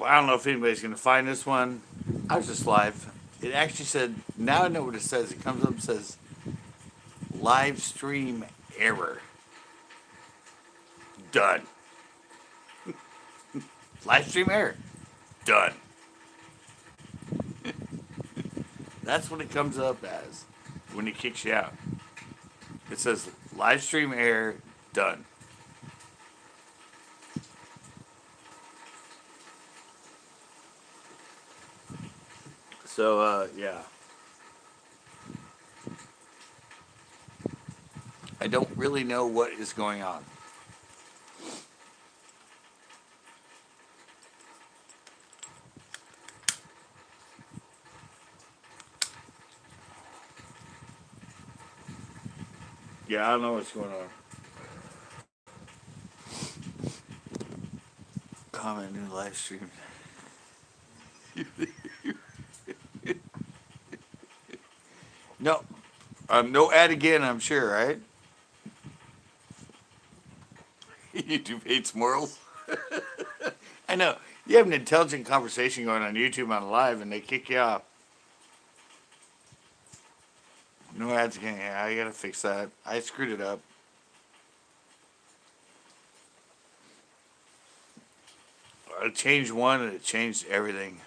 I don't know if anybody's going to find this one. I was just live. It actually said, now I know what it says. It comes up and says, live stream error. Done. Live stream error. Done. That's what it comes up as when it kicks you out. It says, live stream error. Done. So, yeah. I don't really know what is going on. Yeah, I don't know what's going on. Comment new live stream. No, no ad again. I'm sure, right? YouTube hates morals. I know. You have an intelligent conversation going on YouTube on live, and they kick you off. No ads again. Yeah, I gotta fix that. I screwed it up. I changed one, and it changed everything.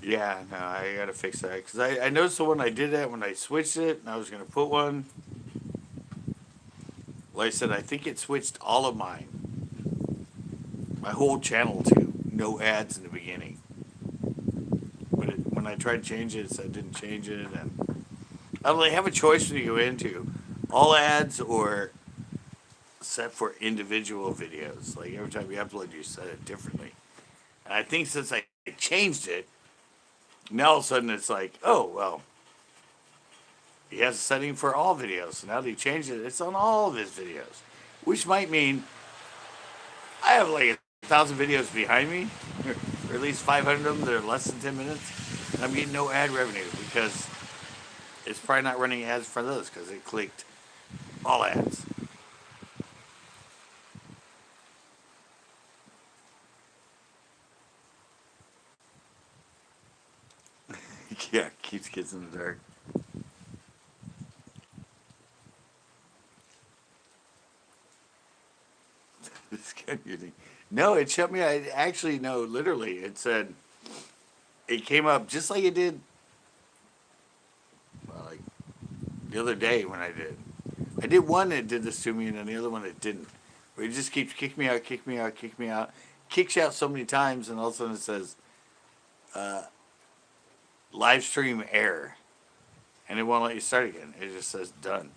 Yeah, no, I gotta fix that because I noticed the one I did that when I switched it, and I was gonna put one. Like I said, I think it switched all of my whole channel to no ads in the beginning. But when I tried to change it, it said it didn't change it, and I don't really have a choice when you go into all ads or set for individual videos. Like every time you upload, you set it differently. And I think since I changed it, now all of a sudden it's like, oh well, he has a setting for all videos. So now that he changed it, it's on all of his videos, which might mean I have like 1,000 videos behind me, or at least 500 of them that are less than 10 minutes, and I'm getting no ad revenue because it's probably not running ads for those because it clicked all ads. Yeah, keeps kids in the dark. This kind of thing. No, it shut me. I actually no, literally, it said it came up just like it did like the other day when I did. I did one that did this to me, and then the other one that didn't. Where it just keeps kick me out, kick me out, kick me out, kicks you out so many times, and all of a sudden it says live stream error, and it won't let you start again. It just says done.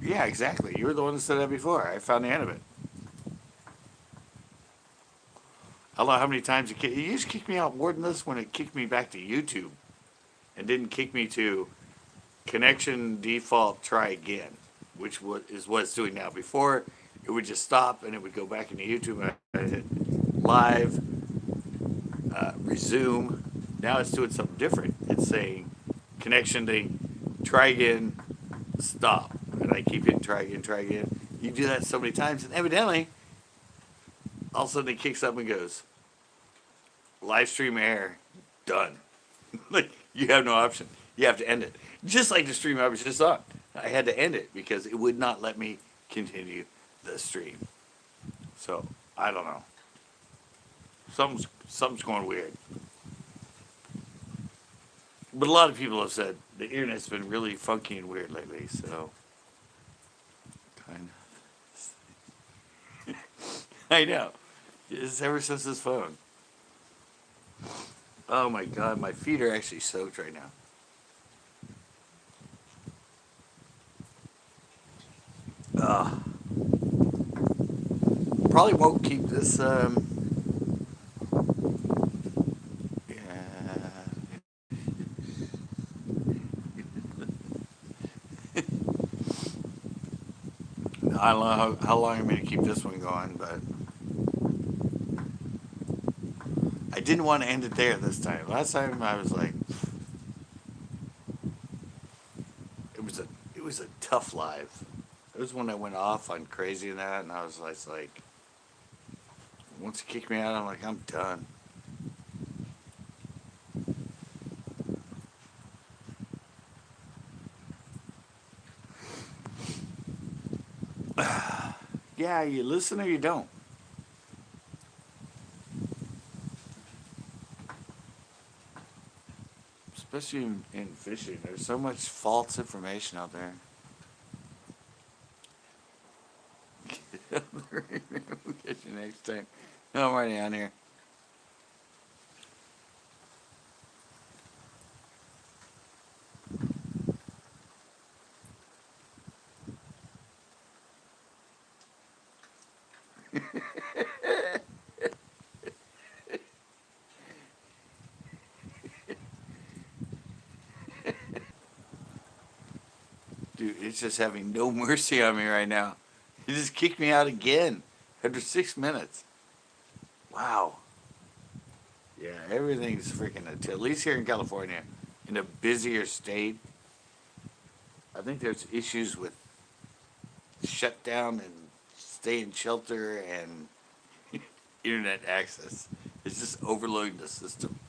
Yeah, exactly. You were the one that said that before. I found the end of it. I don't know how many times it used to kick me out more than this when it kicked me back to YouTube and didn't kick me to connection default try again, which is what it's doing now. Before, it would just stop and it would go back into YouTube and I hit live, resume. Now it's doing something different. It's saying connection to try again, stop. And I keep hitting try again, try again. You do that so many times, and evidently, all of a sudden it kicks up and goes, live stream error, done. Like, you have no option. You have to end it. Just like the stream I was just on. I had to end it because it would not let me continue the stream. So, I don't know. Something's going weird. But a lot of people have said the internet's been really funky and weird lately, so kind of. I know. It's ever since this phone. Oh my god, my feet are actually soaked right now. Uh, Probably won't keep this. Yeah. I don't know how long I'm going to keep this one going, but I didn't want to end it there this time. Last time I was like, it was a tough live. It was when I went off on crazy and that, and I was like, once he kicked me out, I'm like, I'm done. Yeah, you listen or you don't. Especially in fishing, there's so much false information out there. We'll catch you next time. No, I'm already on here. Dude, it's just having no mercy on me right now. He just kicked me out again after 6 minutes. Wow. Yeah, everything's freaking, at least here in California, in a busier state. I think there's issues with shutdown and stay in shelter and internet access. It's just overloading the system.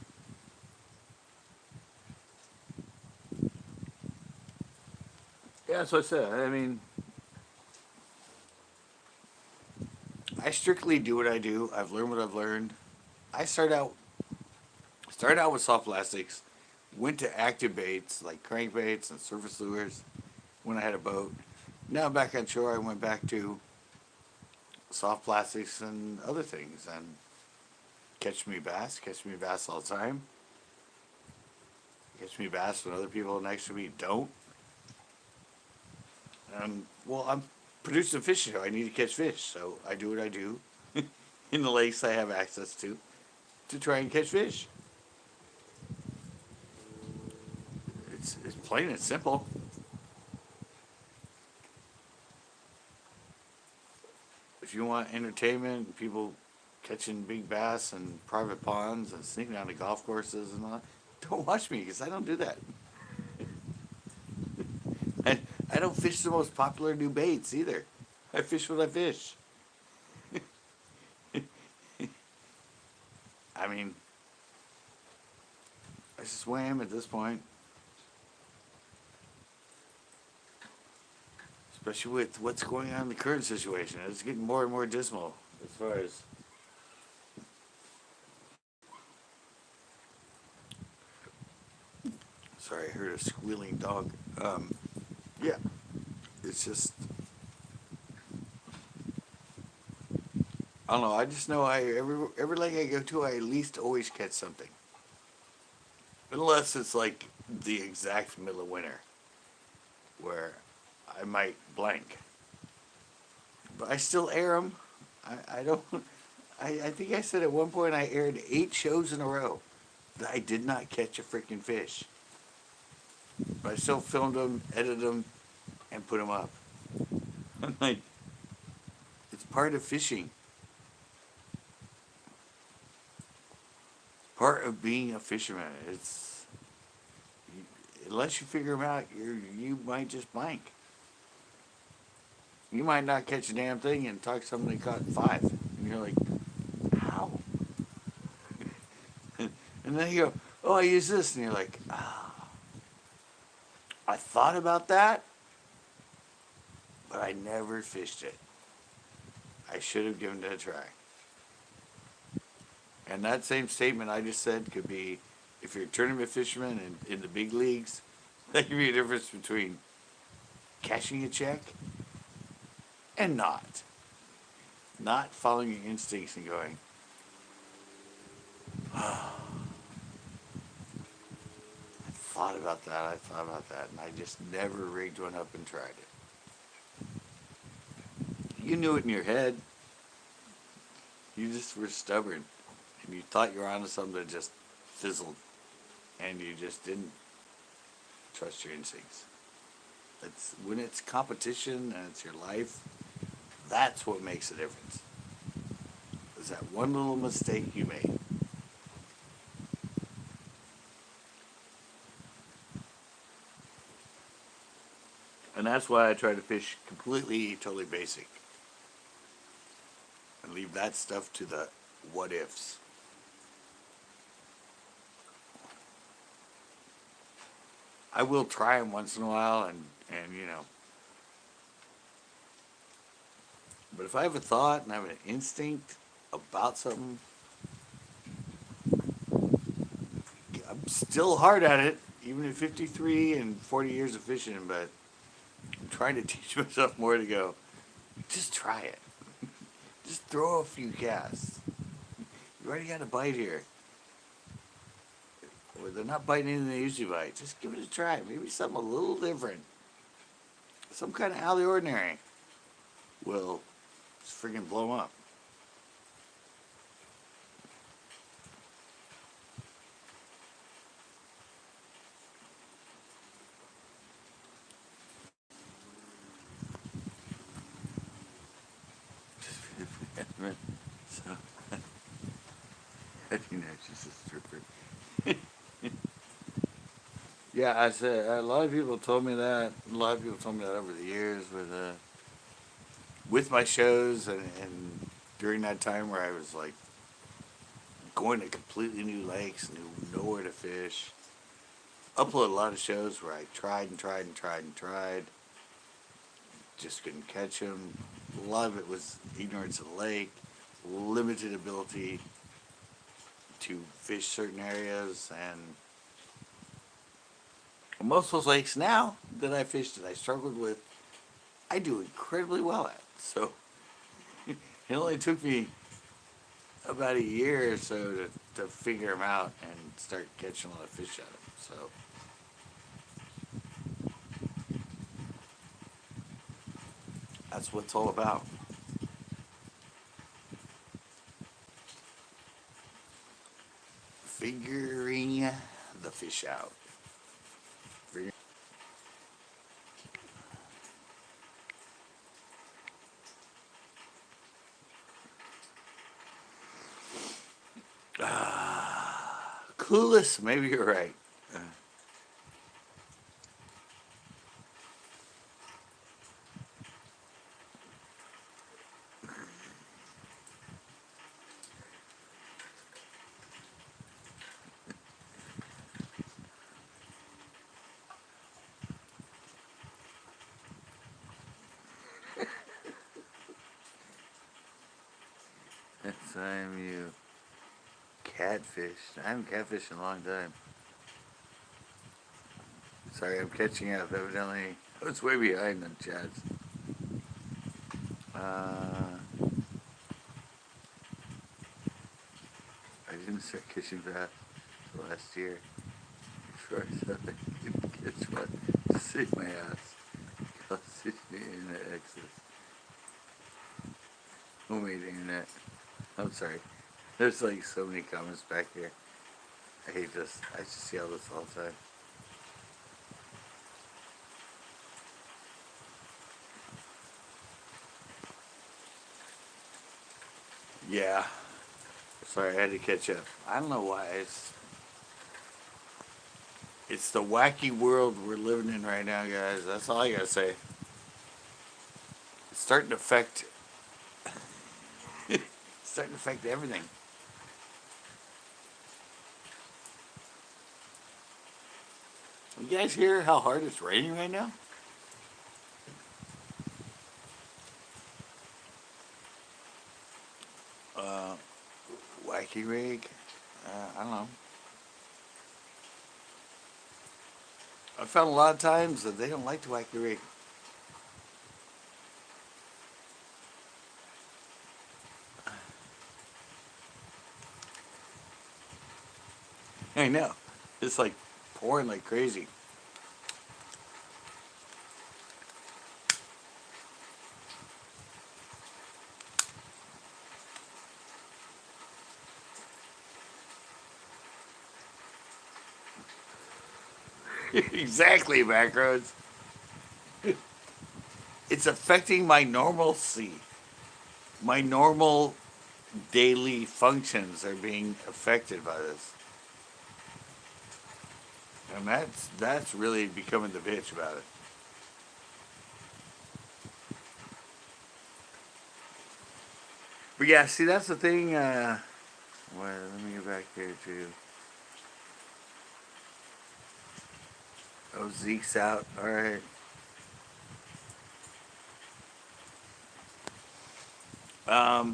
Yeah, that's what I said. I mean, I strictly do what I do. I've learned what I've learned. I started out with soft plastics, went to active baits like crankbaits and surface lures when I had a boat. Now back on shore, I went back to soft plastics and other things and catch me bass all the time. Catch me bass when other people next to me don't. Well, I'm producing a fishing show. I need to catch fish, so I do what I do in the lakes I have access to try and catch fish. It's plain and simple. If you want entertainment, people catching big bass in private ponds and sneaking down to golf courses and all that, don't watch me because I don't do that. I, I don't fish the most popular new baits either. I fish what I fish. I mean, I swam at this point, especially with what's going on in the current situation. It's getting more and more dismal as far as. Sorry, I heard a squealing dog. Yeah, it's just. I don't know. I just know every lake I go to, I at least always catch something, unless it's like the exact middle of winter, where I might blank. But I still air them. I don't. I think I said at one point I aired 8 shows in a row that I did not catch a freaking fish. But I still filmed them, edited them, and put them up. I'm like, it's part of fishing. Part of being a fisherman. It's unless you figure them out, you might just blank. You might not catch a damn thing and talk to somebody caught 5, and you're like, how? And then you go, oh, I use this, and you're like, ah, oh, I thought about that, but I never fished it. I should have given it a try. And that same statement I just said could be, if you're a tournament fisherman in the big leagues, that could be a difference between cashing a check and not. Not following your instincts and going, oh, I thought about that, and I just never rigged one up and tried it. You knew it in your head. You just were stubborn. And you thought you were onto something that just fizzled. And you just didn't trust your instincts. It's when it's competition and it's your life, that's what makes a difference. Is that one little mistake you made. And And that's why I try to fish completely, totally basic. And leave that stuff to the what ifs. I will try them once in a while, and you know. But if I have a thought and I have an instinct about something, I'm still hard at it, even at 53 and 40 years of fishing, but I'm trying to teach myself more to go, just try it. Just throw a few casts. You already got a bite here. Or they're not biting anything they usually bite. Just give it a try. Maybe something a little different. Some kind of out of the ordinary will just freaking blow them up. So, I think that's just a stripper. Yeah, I said a lot of people told me that. A lot of people told me that over the years with my shows and during that time where I was like going to completely new lakes, knew nowhere to fish. Upload a lot of shows where I tried and tried and tried and tried, just couldn't catch them. A lot of it was ignorance of the lake, limited ability to fish certain areas, and most of those lakes now that I fished that I struggled with, I do incredibly well at. So it only took me about a year or so to figure them out and start catching a lot of fish out of them. So that's what it's all about. Figuring the fish out. Figuring clueless, maybe you're right. Next time you catfish. I haven't catfished in a long time. Sorry, I'm catching up. Evidently, I was way behind on chats. I didn't start catching bass last year. Before I said I couldn't catch one to save my ass. Cause the internet access. Homemade internet. I'm sorry. There's like so many comments back here. I hate this. I just see all this all the time. Yeah. Sorry, I had to catch up. I don't know why. It's the wacky world we're living in right now, guys. That's all I gotta say. It's starting to affect. It's starting to affect everything. You guys hear how hard it's raining right now? Uh, Wacky rig. I don't know. I found a lot of times that they don't like the wacky rig. I know. It's like pouring like crazy. Exactly, Macros. It's affecting my normalcy. My normal daily functions are being affected by this. And that's really becoming the bitch about it. But yeah, see, that's the thing. Wait, let me get back here to. Oh, Zeke's out. All right.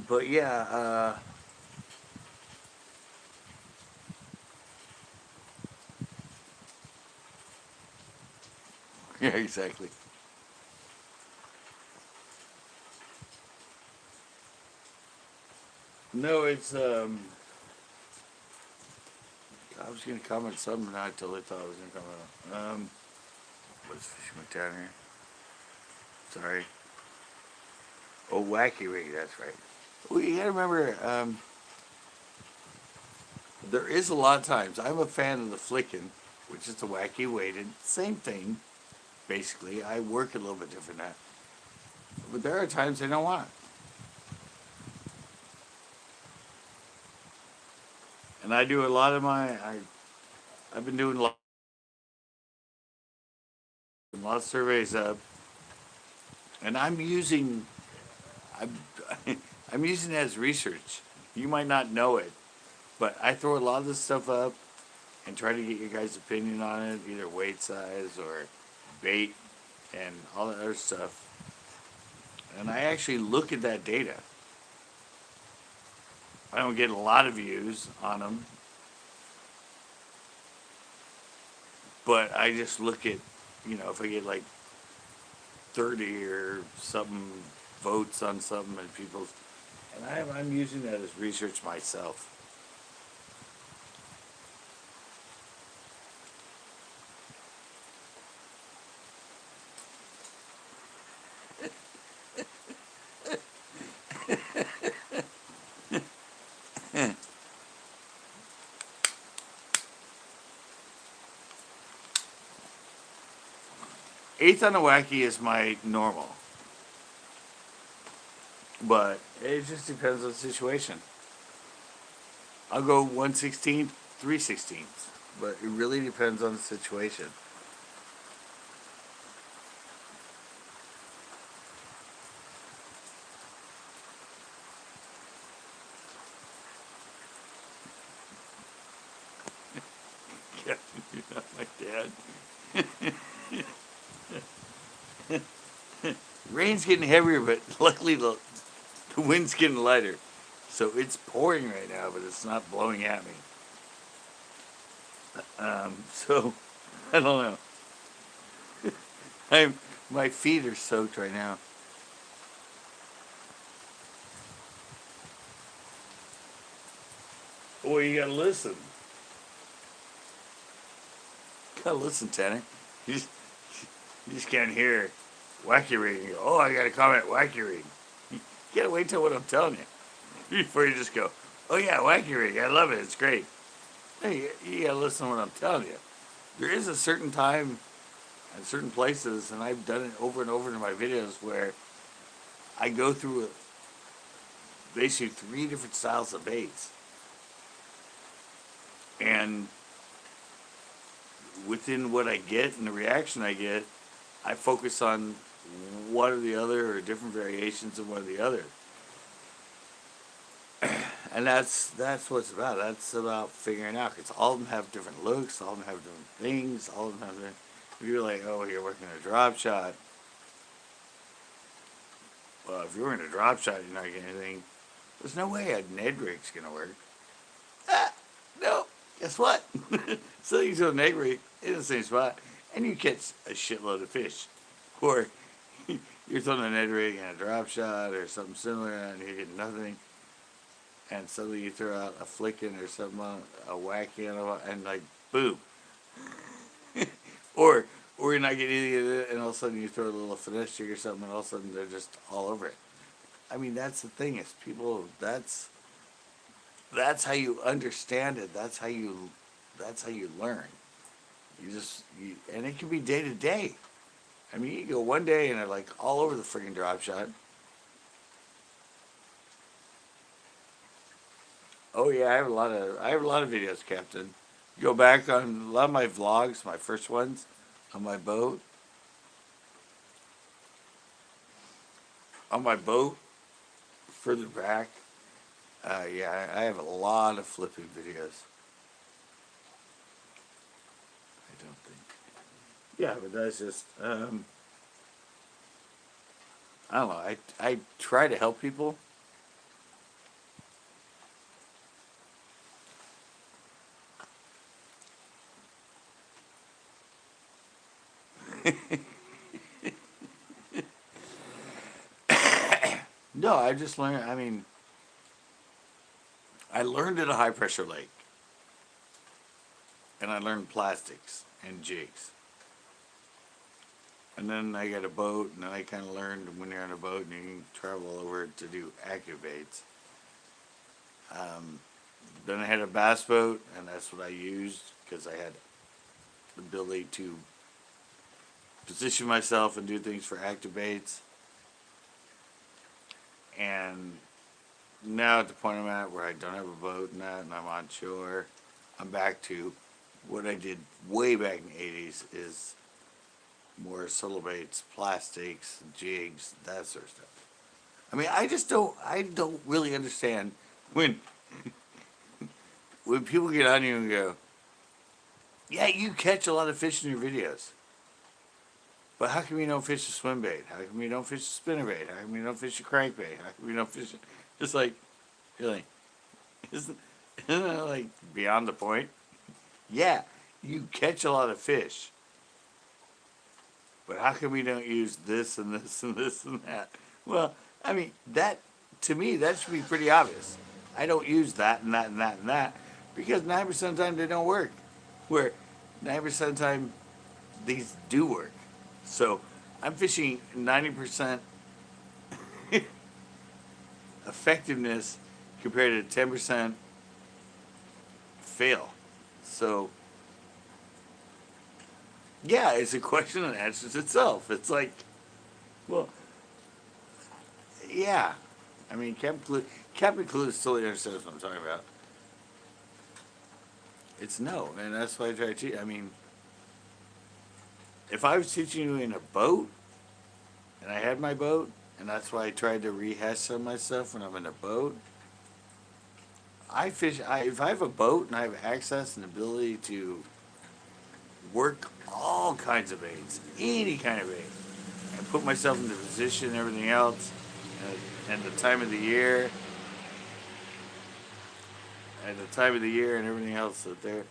But yeah, yeah, exactly. No, it's I was gonna comment something, and I totally thought I was gonna comment. What's fishing with down here? Sorry. Oh, wacky rig. That's right. Well, you gotta remember, there is a lot of times I'm a fan of the flicking, which is the wacky weighted. Same thing, basically. I work a little bit different at, but there are times I don't want it, and I do a lot of my. I've been doing a lot of surveys up, and I'm I'm using it as research. You might not know it, but I throw a lot of this stuff up and try to get your guys' opinion on it, either weight size or bait and all that other stuff. And I actually look at that data. I don't get a lot of views on them, but I just look at, if I get like 30 or something votes on something and people, and I'm using that as research myself. Eighth on the wacky is my normal, but it just depends on the situation. I'll go 1/16, 3/16, but it really depends on the situation. Yeah, you're not my dad. Rain's getting heavier, but luckily the wind's getting lighter. So it's pouring right now, but it's not blowing at me. So I don't know. I'm my feet are soaked right now. Well, you gotta listen. You gotta listen, Tanner. You just, you just can't hear wacky ring and go, oh, I gotta comment wacky ring. You gotta wait till what I'm telling you before you just go, oh yeah, wacky ring. I love it. It's great. Hey, you gotta listen to what I'm telling you. There is a certain time at certain places, and I've done it over and over in my videos where I go through basically three different styles of baits, and within what I get and the reaction I get, I focus on one or the other or different variations of one or the other. And that's what it's about. That's about figuring out because all of them have different looks, all of them have different things, all of them have different. If you're like, oh, you're working a drop shot. Well, if you're working a drop shot, you're not getting anything. There's no way a Ned rig's gonna work. Ah, no. Guess what? So you throw a Ned rig in the same spot, and you catch a shitload of fish, or you're throwing a Ned rig and a drop shot or something similar, and you're getting nothing. And suddenly you throw out a flicking or something, a wacky, and like boom, or you're not getting any of it, and all of a sudden you throw a little finesse jig or something, and all of a sudden they're just all over it. I mean, that's the thing is people. That's how you understand it. That's how you learn. And it can be day to day. I mean, you go one day and they're like all over the friggin' drop shot. Oh yeah, I have a lot of videos, Captain. Go back on a lot of my vlogs, my first ones on on my boat, further back. Yeah, I have a lot of flipping videos. I don't think. Yeah, but that's just I don't know. I try to help people. No, I just learned. I mean, I learned at a high pressure lake, and I learned plastics and jigs. And then I got a boat, and then I kind of learned when you're on a boat and you can travel over to do active baits. Then I had a bass boat, and that's what I used because I had the ability to position myself and do things for active baits. And now at the point I'm at where I don't have a boat and that, and I'm on shore, I'm back to what I did way back in the 80s is more solo baits, plastics, jigs, that sort of stuff. I mean, I don't really understand when when people get on you and go, yeah, you catch a lot of fish in your videos. But how come you don't fish a swim bait? How come you don't fish a spinnerbait? How come you don't fish a crankbait? How come you don't fish it? It's like, really, isn't, isn't that like beyond the point? Yeah, you catch a lot of fish. But how come we don't use this and this and this and that? Well, I mean, that, to me, that should be pretty obvious. I don't use that and that and that and that because 9% of the time they don't work. Where 9% of the time these do work. So I'm fishing 90% effectiveness compared to 10% fail. So yeah, it's a question that answers itself. It's like, well, yeah. I mean, Captain Clue totally understands what I'm talking about. It's no, and that's why I try to teach. I mean, if I was teaching you in a boat, and I had my boat, and that's why I tried to rehash some of my stuff when I'm in a boat. I fish. If I have a boat and I have access and ability to work all kinds of baits, any kind of bait, and put myself in the position and everything else, and the time of the year, and everything else that there,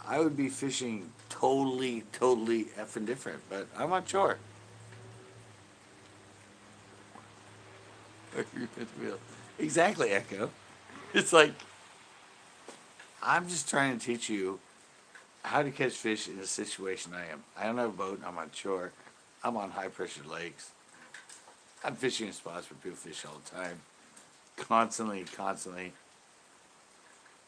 I would be fishing totally effing different. But I'm on shore. Exactly, Echo. It's like I'm just trying to teach you how to catch fish in the situation I am. I don't have a boat. I'm on shore. I'm on high pressure lakes. I'm fishing in spots where people fish all the time, constantly.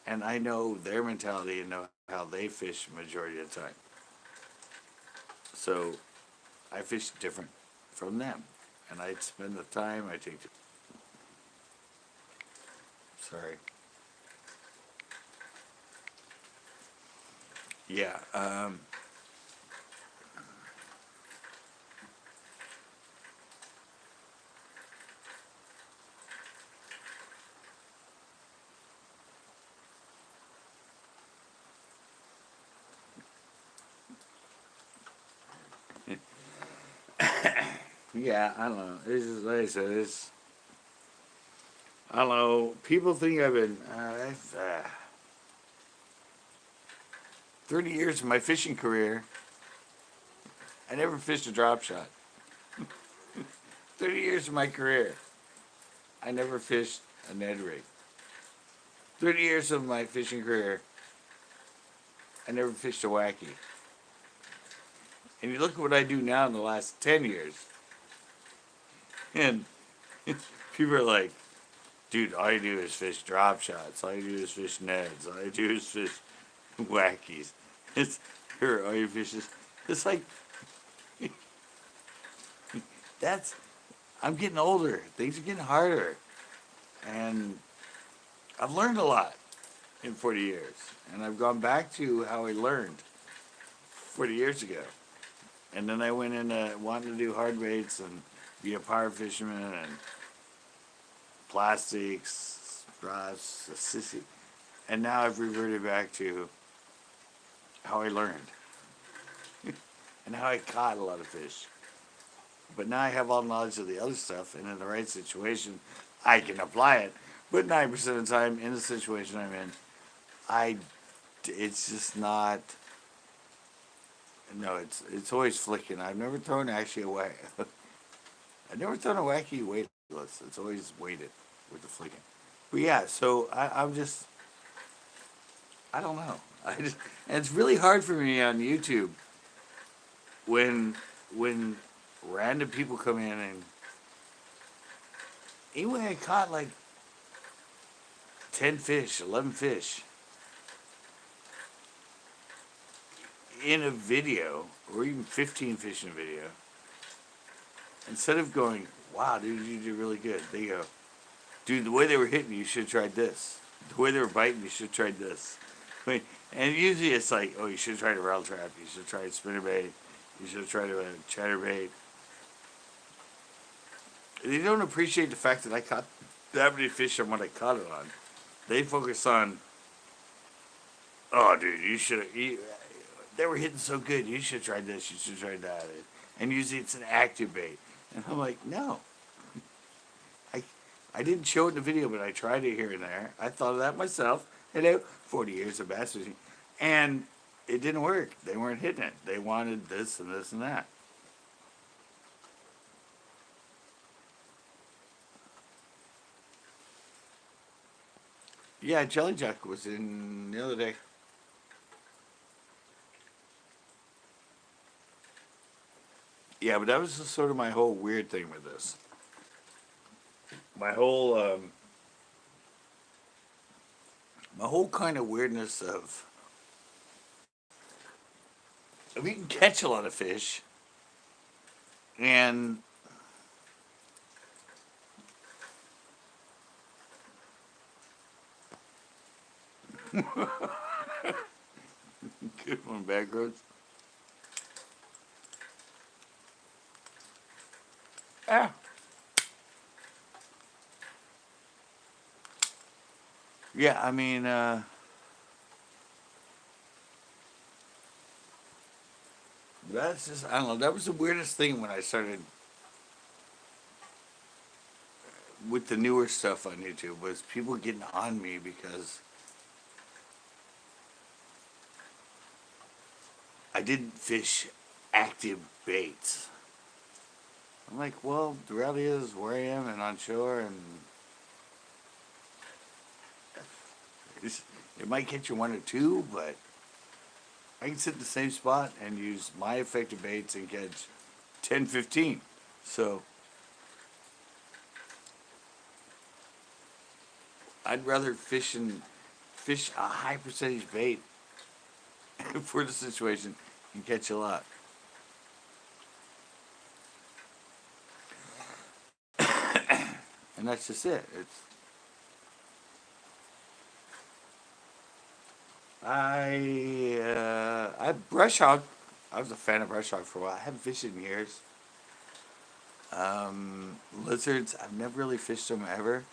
And I know their mentality and know how they fish majority of the time. So I fish different from them. And I spend the time, I take, sorry. Yeah, yeah, I don't know. It's just, like I said, I don't know. People think I've been, 30 years of my fishing career, I never fished a drop shot. 30 years of my career, I never fished a Ned rig. 30 years of my fishing career, I never fished a wacky. And you look at what I do now in the last 10 years, and people are like, dude, all you do is fish drop shots. All you do is fish neds. All you do is fish wackies. It's here, all you fish is. It's like, that's, I'm getting older. Things are getting harder. And I've learned a lot in 40 years. And I've gone back to how I learned 40 years ago. And then I went into wanting to do hard baits and be a power fisherman and plastics, rods, a sissy, and now I've reverted back to how I learned and how I caught a lot of fish. But now I have all the knowledge of the other stuff, and in the right situation, I can apply it. But 90% of the time, in the situation I'm in, I, it's just not. No, it's always flicking. I've never thrown actually a whack. I've never thrown a wacky weightless. It's always weighted with the flicking. But yeah, so I'm just I don't know. And it's really hard for me on YouTube when when random people come in and anyway I caught like 10 fish, 11 fish in a video or even 15 fish in a video. Instead of going, wow, dude, you did really good. They go, dude, the way they were hitting you should have tried this. The way they were biting you should have tried this. I mean, and usually it's like, oh, you should have tried a rattle trap. You should have tried a spinnerbait. You should have tried a chatterbait. They don't appreciate the fact that I caught that many fish on what I caught it on. They focus on, oh, dude, you should have. They were hitting so good. You should have tried this. You should have tried that. And usually it's an active bait. And I'm like, no. I I didn't show it in the video, but I tried it here and there. I thought of that myself. Hello, 40 years of bass fishing. And it didn't work. They weren't hitting it. They wanted this and this and that. Yeah, Jelly Jack was in the other day. Yeah, but that was just sort of my whole weird thing with this. My whole, my whole kind of weirdness of if you can catch a lot of fish and good one, back roads. Ah, yeah. I mean, that's just I don't know. That was the weirdest thing when I started with the newer stuff on YouTube was people getting on me because I didn't fish active baits. I'm like, well, the reality is where I am and on shore, and it might catch you one or two, but I can sit in the same spot and use my effective baits and catch 10, 15. So I'd rather fish a high percentage bait for the situation and catch a lot. And that's just it. I brush hog. I was a fan of brush hog for a while. I haven't fished it in years. Lizards. I've never really fished them ever.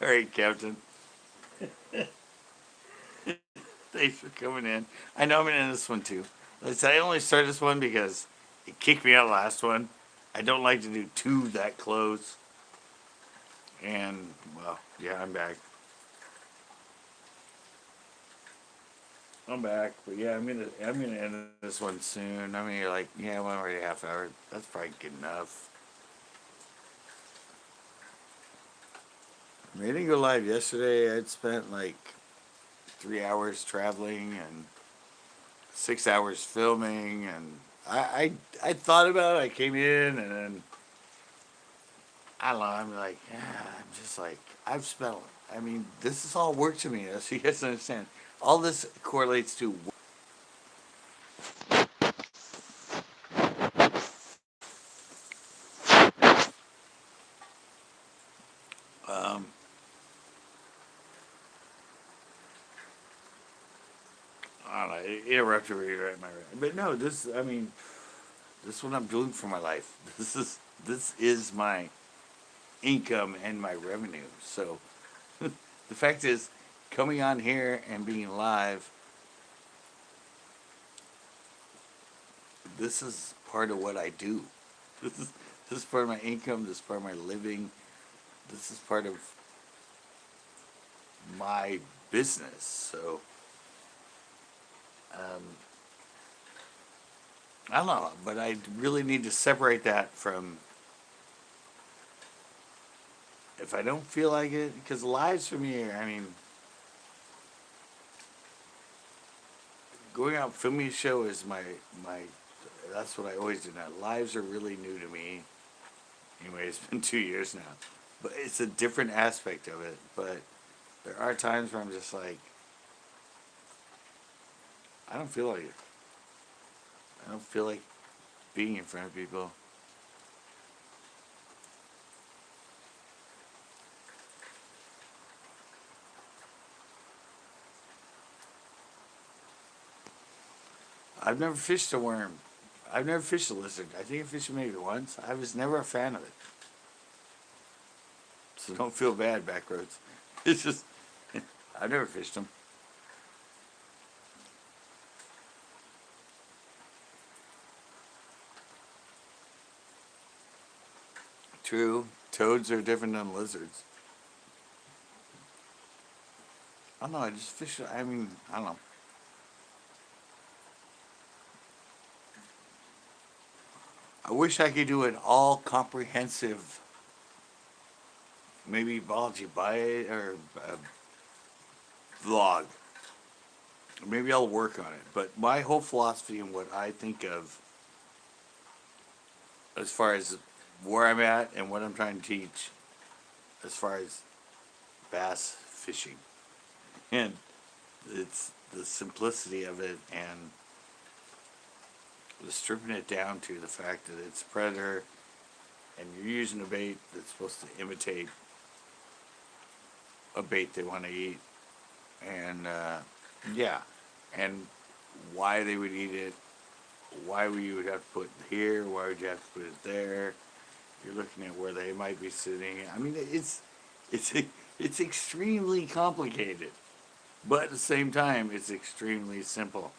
All right, Captain. Thanks for coming in. I know I'm gonna end this one too. Like I said, I only started this one because it kicked me out last one. I don't like to do two that close. And well, yeah, I'm back. I'm back, but yeah, I'm gonna end this one soon. I mean, you're like, yeah, well, I'm already a half hour. That's probably good enough. I didn't go live yesterday. I'd spent like 3 hours traveling and 6 hours filming, and I thought about it. I came in and then I don't know. I'm like, yeah, I'm just like I've spent. I mean, this is all work to me. So you guys understand. All this correlates to. Um, I don't know. I interrupted me right my but no, I mean, this is what I'm doing for my life. This is my income and my revenue. So the fact is, coming on here and being live, this is part of what I do. This is part of my income. This is part of my living. This is part of my business. So um, I don't know, but I really need to separate that from if I don't feel like it, because lives for me, I mean, going out filming a show is my. That's what I always do now. Lives are really new to me. Anyway, it's been 2 years now, but it's a different aspect of it. But there are times where I'm just like, I don't feel like it. I don't feel like being in front of people. I've never fished a worm. I've never fished a lizard. I think I fished it maybe once. I was never a fan of it. So don't feel bad, Backroads. It's just, I've never fished them. True, toads are different than lizards. I don't know, I just fish, I mean, I don't know. I wish I could do an all comprehensive, maybe biology bio or vlog. Maybe I'll work on it. But my whole philosophy and what I think of as far as where I'm at and what I'm trying to teach as far as bass fishing. And it's the simplicity of it and the stripping it down to the fact that it's a predator and you're using a bait that's supposed to imitate a bait they want to eat. And yeah, and why they would eat it, why you would have to put it here, why would you have to put it there. You're looking at where they might be sitting. I mean, it's it's extremely complicated, but at the same time, it's extremely simple.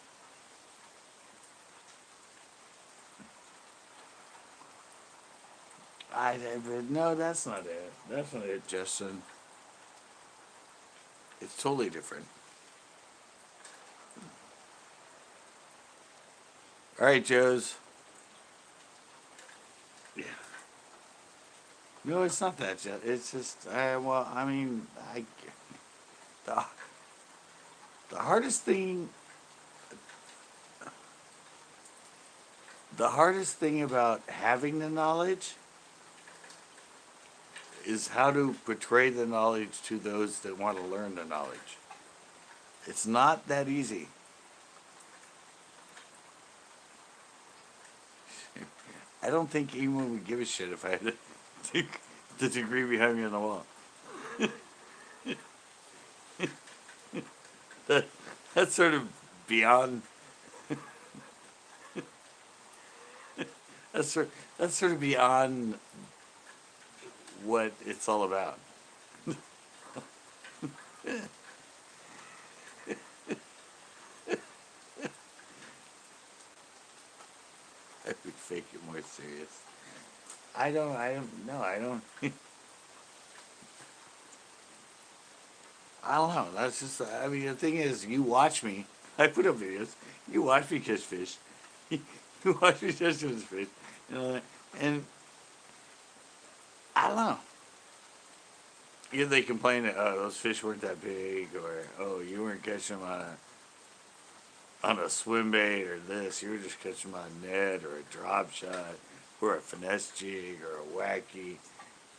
No, that's not it. That's not it, Justin. It's totally different. All right, Joe's. Yeah. No, it's not that. It's just, well, I mean, the, the hardest thing, the hardest thing about having the knowledge is how to portray the knowledge to those that want to learn the knowledge. It's not that easy. I don't think anyone would give a shit if I had the degree behind me on the wall. that, that's sort of beyond. That's sort of beyond what it's all about. I would fake it more serious. I don't. I don't know. That's just, I mean, the thing is, you watch me. I put up videos. You watch me catch fish. You watch me catch those fish. You know, and I don't know. Either they complain that, oh, those fish weren't that big, or, oh, you weren't catching them on a swim bait, or this. You were just catching them on a net, or a drop shot, or a finesse jig, or a wacky.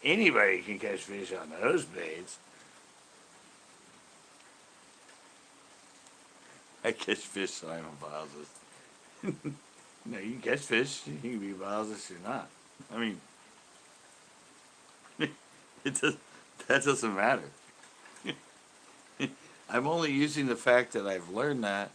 Anybody can catch fish on those baits. I catch fish so I'm a biologist. No, you can catch fish. You can be a biologist or not. I mean, it does, that doesn't matter. I'm only using the fact that I've learned that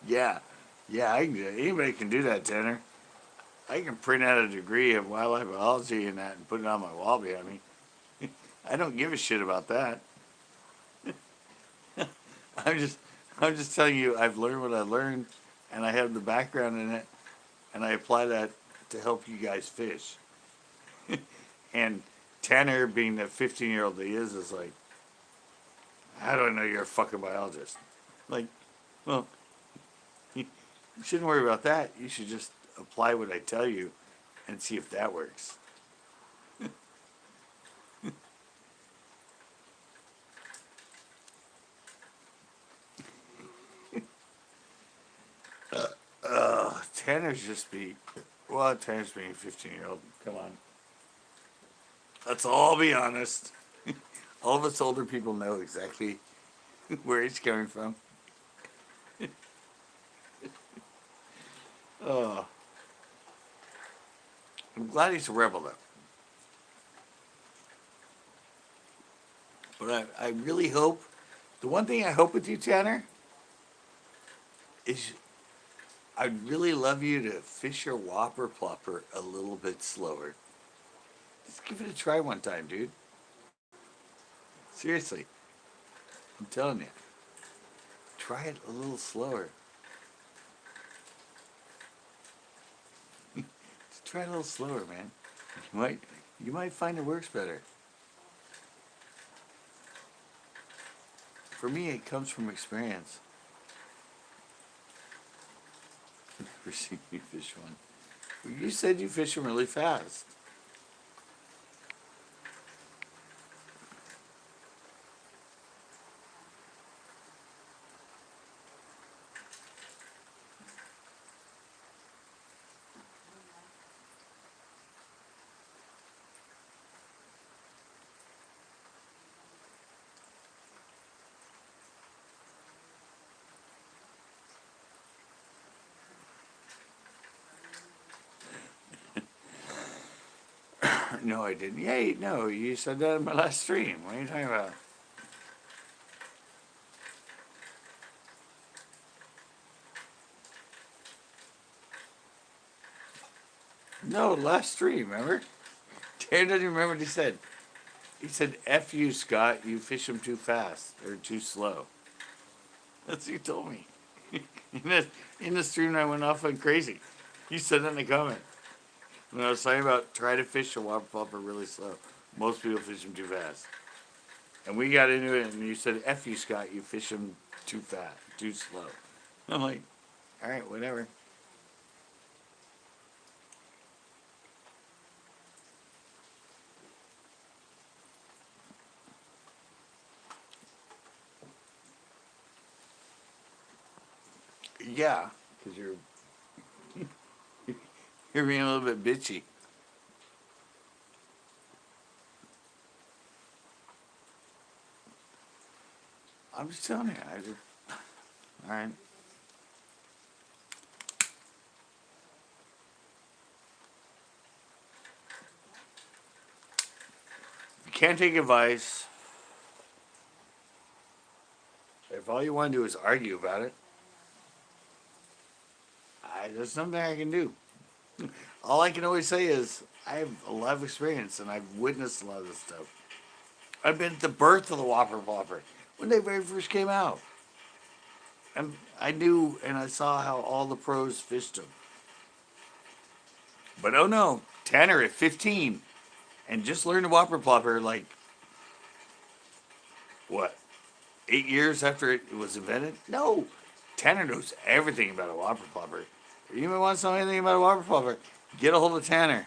Yeah, yeah, I can do it. Anybody can do that, Tanner. I can print out a degree of wildlife biology and that and put it on my wall behind me. I don't give a shit about that. I'm just, I'm just telling you, I've learned what I learned, and I have the background in it, and I apply that to help you guys fish. And Tanner, being the 15-year-old that he is like, how do I know you're a fucking biologist? Like, well, you shouldn't worry about that. You should just apply what I tell you and see if that works. Tanner's just be, well, Tanner's being a 15-year-old. Come on. Let's all be honest. All of us older people know exactly where he's coming from. Oh, I'm glad he's a rebel, though. But I really hope, the one thing I hope with you, Tanner, is I'd really love you to fish your whopper plopper a little bit slower. Just give it a try one time, dude. Seriously, I'm telling you. Try it a little slower. Just try it a little slower, man. You might, you might find it works better. For me, it comes from experience. Never seen me fish one. You said you fish them really fast. No, I didn't. Yay, no, you said that in my last stream. What are you talking about? No, last stream, remember? Darren doesn't remember what he said. He said, F you, Scott, you fish them too fast or too slow. That's what he told me. In the stream, I went off on crazy. You said that in the comment. When I was talking about try to fish a whopper plopper really slow. Most people fish them too fast. And we got into it, and you said, F you, Scott, you fish them too fast, too slow. I'm like, all right, whatever. Yeah, because you're being a little bit bitchy. I'm just telling you. All right. If you can't take advice, if all you want to do is argue about it, there's nothing I can do. All I can always say is I have a lot of experience and I've witnessed a lot of this stuff. I've been at the birth of the Whopper Plopper when they very first came out. And I knew and I saw how all the pros fished them. But oh no, Tanner at 15 and just learned the Whopper Plopper like, what, 8 years after it was invented? No, Tanner knows everything about a Whopper Plopper. If you even want to know anything about a Whopper Plopper, get a hold of Tanner.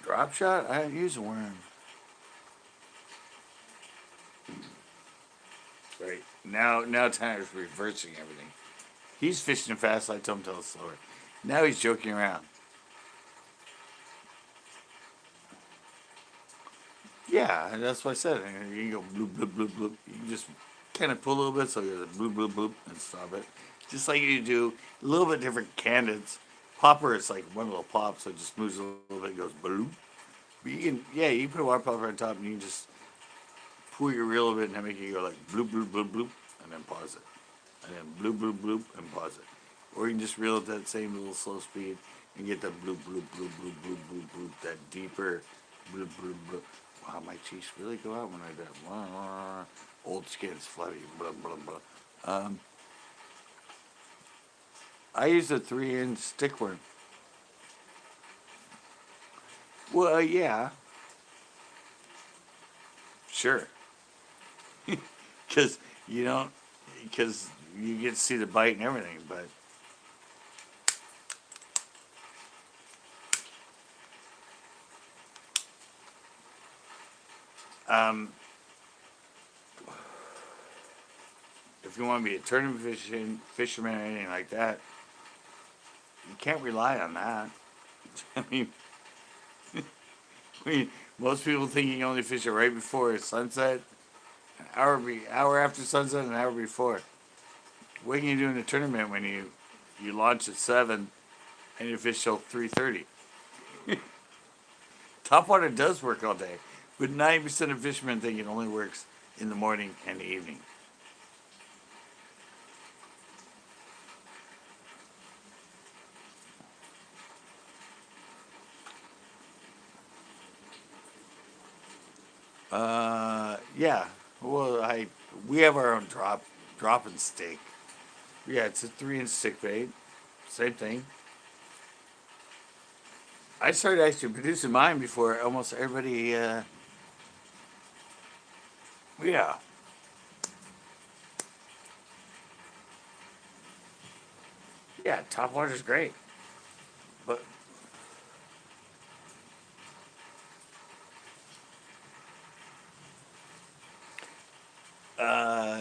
Drop shot? I haven't used a worm. Right. Now Tanner's reversing everything. He's fishing fast, I told him to tell us slower. Now he's joking around. Yeah, that's what I said. You can go bloop, bloop, bloop, bloop. You can just kind of pull a little bit, so you goes bloop, bloop, bloop, and stop it. Just like you do a little bit different candids. Popper is like one little pop, so it just moves a little bit, goes bloop. But you can, yeah, you can put a water popper on top, and you can just pull your reel a bit, and then make it go like bloop, bloop, bloop, bloop, and then pause it, and then bloop, bloop, bloop, and pause it. Or you can just reel at that same little slow speed and get the bloop, bloop, bloop, bloop, bloop, bloop, bloop, that deeper bloop, bloop, bloop. Wow, my cheeks really go out when I do that. Old skin's flabby, blah, blah, blah. I use a 3-inch stick worm. Well, yeah, sure. Because you don't, because you get to see the bite and everything, but um, if you want to be a tournament fisherman or anything like that, you can't rely on that. I mean, most people think you can only fish it right before sunset, hour after sunset, an hour before. What can you do in a tournament when you launch at 7 and you fish till 3:30? Topwater does work all day, but 90% of fishermen think it only works in the morning and the evening. Yeah. Well, we have our own drop and stake. Yeah, it's a 3-inch stick bait. Same thing. I started actually producing mine before almost everybody. Yeah, yeah. Top water's great, but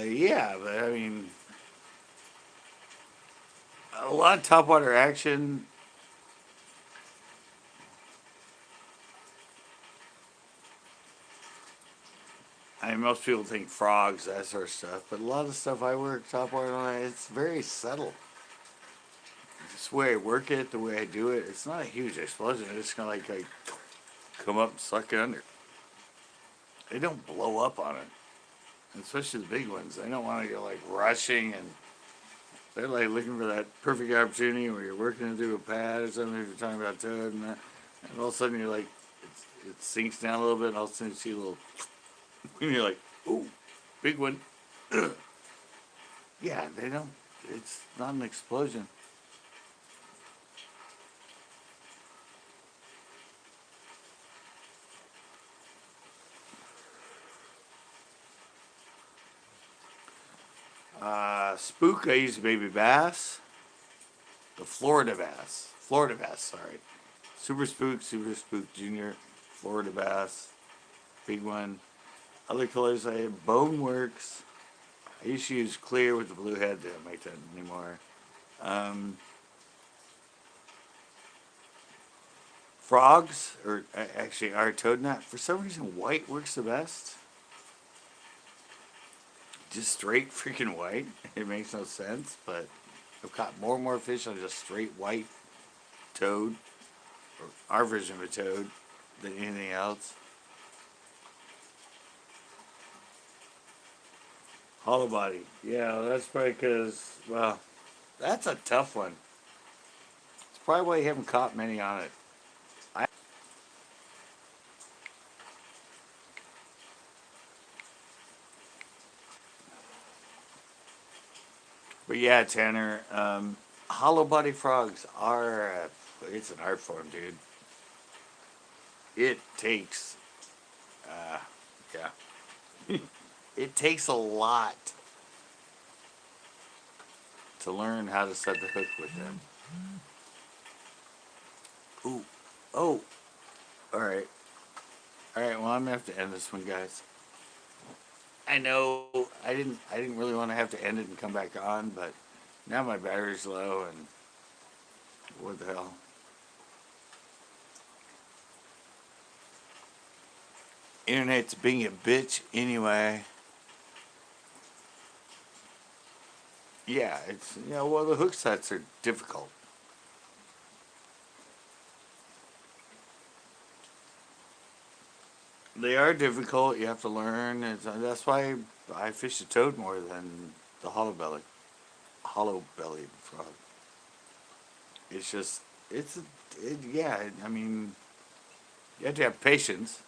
yeah. But I mean, a lot of top water action. I mean, most people think frogs, that sort of stuff, but a lot of stuff I work top water on, it's very subtle. It's the way I work it, the way I do it. It's not a huge explosion. It's kind of like I come up and suck it under. They don't blow up on it, especially the big ones. They don't want to go like rushing, and they're like looking for that perfect opportunity where you're working into a pad or something. If you're talking about toad and that, and all of a sudden you're like, it sinks down a little bit, and all of a sudden you see a little, and you're like, ooh, big one. Yeah, they don't. It's not an explosion. Spook, I use baby bass. The Florida bass, sorry. Super spook junior, Florida bass, big one. Other colors I have Boneworks. I used to use clear with the blue head. They don't make that anymore. Um, Frogs, or actually our toad knot. For some reason, white works the best. Just straight freaking white. It makes no sense, but I've caught more and more fish on just straight white toad, or our version of a toad, than anything else. Hollow body. Yeah, that's probably because, well, that's a tough one. It's probably why you haven't caught many on it. I, but yeah, Tanner, hollow body frogs are, it's an art form, dude. It takes, uh, yeah, it takes a lot to learn how to set the hook with them. Ooh, oh, all right. All right, well, I'm gonna have to end this one, guys. I know I didn't really want to have to end it and come back on, but now my battery's low and what the hell. Internet's being a bitch anyway. Yeah, it's well, the hook sets are difficult. They are difficult. You have to learn. That's why I fish the toad more than the hollow bellied frog. It's just yeah. I mean, you have to have patience.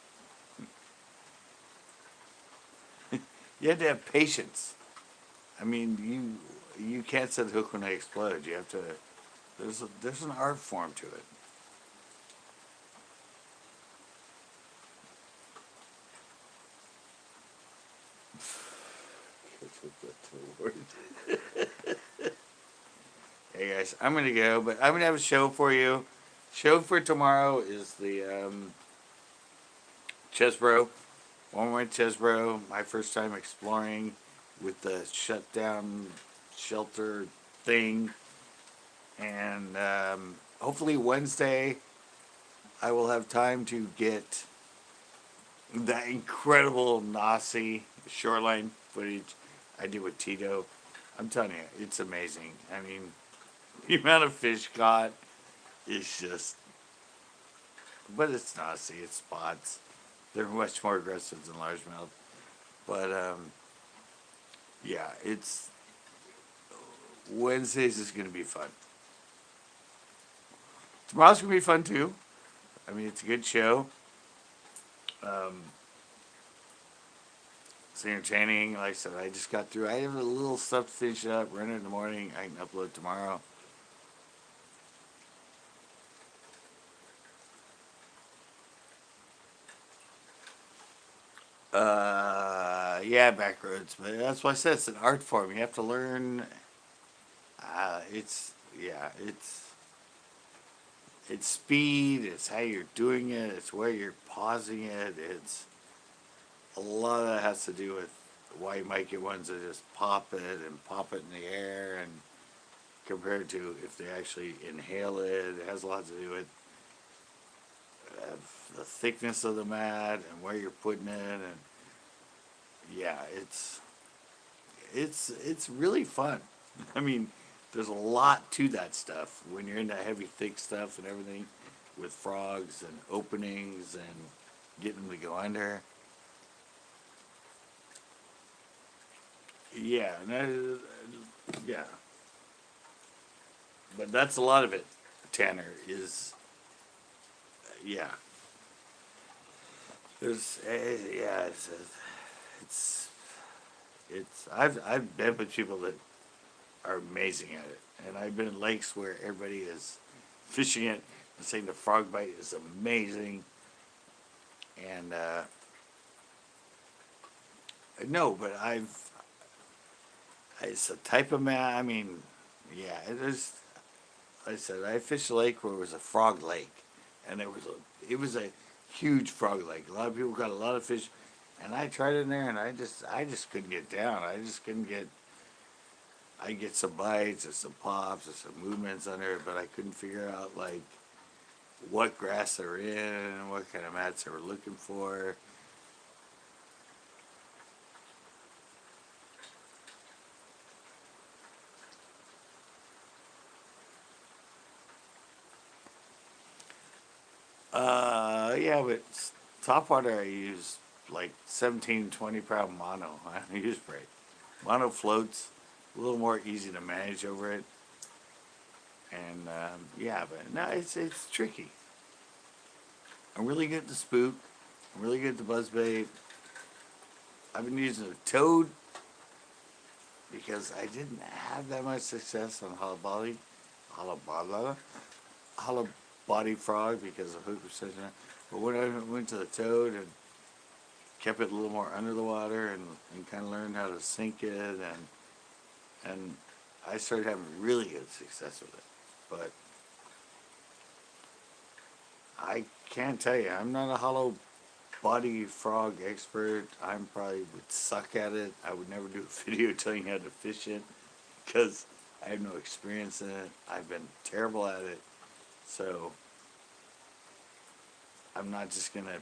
You have to have patience. I mean, you can't set the hook when they explode. You have to. There's an art form to it. Hey guys, I'm gonna go, but I'm gonna have a show for you. Show for tomorrow is the Chesbro, Walmart Chesbro. My first time exploring with the shutdown shelter thing, and hopefully Wednesday I will have time to get that incredible Nasi shoreline footage I did with Tito. I'm telling you, it's amazing. I mean, the amount of fish caught is just, but it's Nasi, it's spots. They're much more aggressive than largemouth. But yeah, it's Wednesdays is going to be fun. Tomorrow's going to be fun too. I mean, it's a good show. Um, it's entertaining. Like I said, I just got through. I have a little stuff to finish up. Run it in the morning. I can upload tomorrow. Yeah, back roads, but that's why I said it's an art form. You have to learn. It's yeah, it's speed. It's how you're doing it. It's where you're pausing it. It's a lot of that has to do with why you might get ones that just pop it and pop it in the air, and compared to if they actually inhale it, it has a lot to do with uh, the thickness of the mat and where you're putting it, and yeah, it's really fun. I mean, there's a lot to that stuff when you're into heavy, thick stuff and everything, with frogs and openings and getting them to go under. Yeah, yeah, but that's a lot of it. Tanner is yeah. There's yeah. It's I've been with people that are amazing at it, and I've been in lakes where everybody is fishing it and saying the frog bite is amazing, and no, but it's a type of man. I mean, yeah, it is. Like I said, I fished a lake where it was a frog lake, and it was a huge frog lake. A lot of people got a lot of fish, and I tried in there, and I just couldn't get down. I just couldn't get. I get some bites or some pops or some movements under it, but I couldn't figure out like what grass they were in and what kind of mats they were looking for. Yeah, but top water I use like 17, 20 pound mono. I don't use braid. Mono floats, a little more easy to manage over it. And yeah, but no, it's tricky. I'm really good at the spook. I'm really good at the buzzbait. I've been using a toad because I didn't have that much success on hollow body, hollow body frog because of hook retention. But when I went to the toad and kept it a little more under the water and kind of learned how to sink it and I started having really good success with it. But I can't tell you, I'm not a hollow body frog expert. I'm probably would suck at it. I would never do a video telling you how to fish it because I have no experience in it. I've been terrible at it. So I'm not just gonna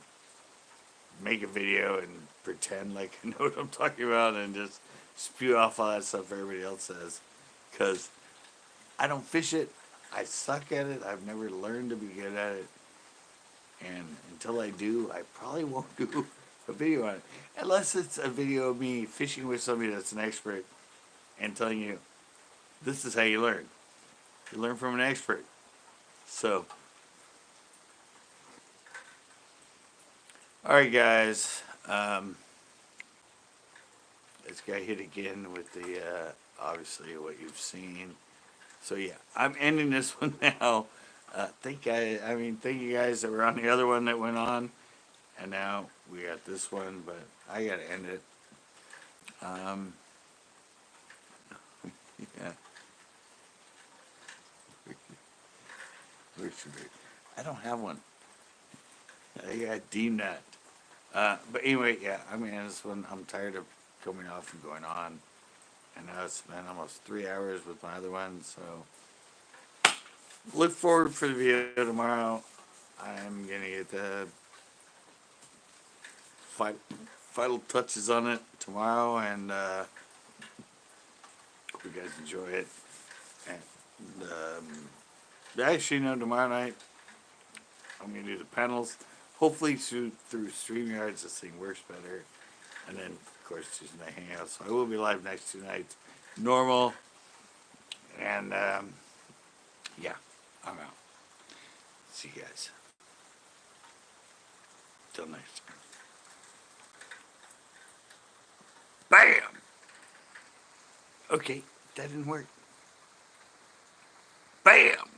make a video and pretend like I know what I'm talking about and just spew off all that stuff everybody else says. because I don't fish it. I suck at it. I've never learned to be good at it. And until I do, I probably won't do a video on it. Unless it's a video of me fishing with somebody that's an expert and telling you, this is how you learn. You learn from an expert. So, alright guys. This guy hit again with the, obviously what you've seen. So yeah, I'm ending this one now. Thank you guys that were on the other one that went on. And now we got this one, but I gotta end it. Yeah. Where should we? I don't have one. I got deemed that. But anyway, yeah, I mean, this one, I'm tired of coming off and going on. And now it's been almost 3 hours with my other one, so look forward for the video tomorrow. I'm gonna get the final touches on it tomorrow, and hope you guys enjoy it. And actually, no, tomorrow night I'm gonna do the panels. Hopefully through StreamYards this thing works better. And then of course using the Hangout. So I will be live next 2 nights. Normal. And yeah, I'm out. See you guys. Till next time. Bam! Okay, that didn't work. Bam!